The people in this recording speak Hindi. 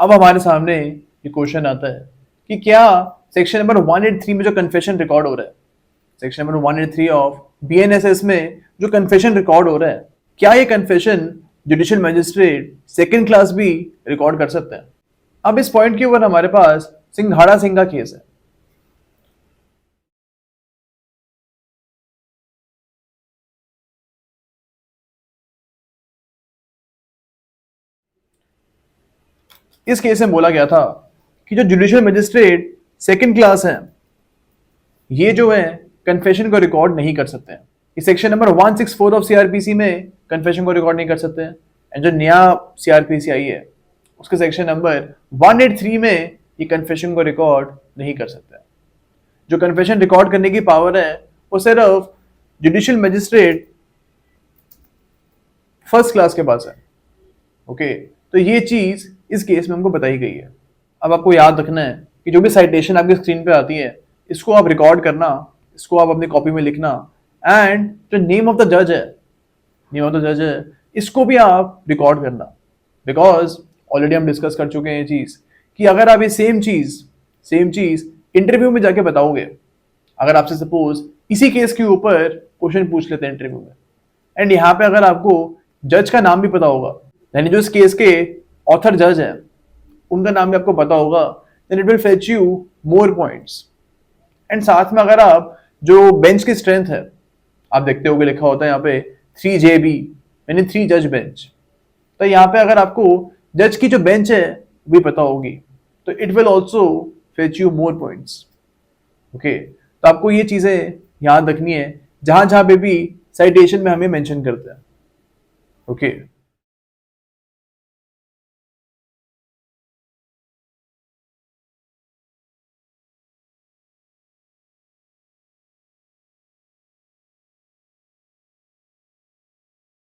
अब हमारे सामने ये क्वेश्चन आता है कि क्या सेक्शन नंबर 183 में जो कन्फेशन रिकॉर्ड हो रहा है, सेक्शन नंबर 183 ऑफ बीएनएसएस में जो कन्फेशन रिकॉर्ड हो रहा है, क्या ये confession judicial magistrate second class भी रिकॉर्ड कर सकते हैं? अब इस पॉइंट के ऊपर हमारे पास सिंघाड़ा सिंह का केस है। इस केस में बोला गया था कि जो जुडिशियल मजिस्ट्रेट सेकंड क्लास है, ये जो है कन्फेशन को रिकॉर्ड नहीं कर सकते हैं। इस सेक्शन नंबर 164 ऑफ सीआरपीसी में कन्फेशन को रिकॉर्ड नहीं कर सकते हैं। एंड जो नया सीआरपीसी आई है उसके सेक्शन नंबर 183 में ये कन्फेशन को रिकॉर्ड नहीं कर सकते हैं। जो कन्फेशन रिकॉर्ड करने की पावर है वो सिर्फ जुडिशियल मजिस्ट्रेट फर्स्ट क्लास के पास है। ओके, तो ये चीज इस केस में हमको बताई गई है। अब आपको याद रखना है कि जो भी साइटेशन आपकी स्क्रीन पे आती है इसको आप रिकॉर्ड करना, इसको आप अपनी कॉपी में लिखना, एंड जो नेम ऑफ द जज है, नेम ऑफ द जज है, इसको भी आप रिकॉर्ड करना। बिकॉज ऑलरेडी हम डिस्कस कर चुके हैं ये चीज कि अगर आप ये सेम चीज इंटरव्यू में जाके बताओगे, अगर आपसे सपोज इसी केस के ऊपर क्वेश्चन पूछ लेते हैं इंटरव्यू में, एंड यहाँ पे अगर आपको जज का नाम भी पता होगा, यानी जो इस केस के ऑथर जज है उनका नाम भी आपको पता होगा, then it will fetch you more points. And साथ में अगर आप जो बेंच की स्ट्रेंथ है, आप देखते होगे लिखा होता है यहाँ पे 3JB यानी 3 जज बेंच, तो यहाँ पे अगर आपको जज की जो बेंच है वो भी पता होगी तो it will also fetch you more points. Okay, तो आपको ये चीजें याद रखनी है जहां जहां पे भी साइटेशन में हमें मेंशन करते हैं। ओके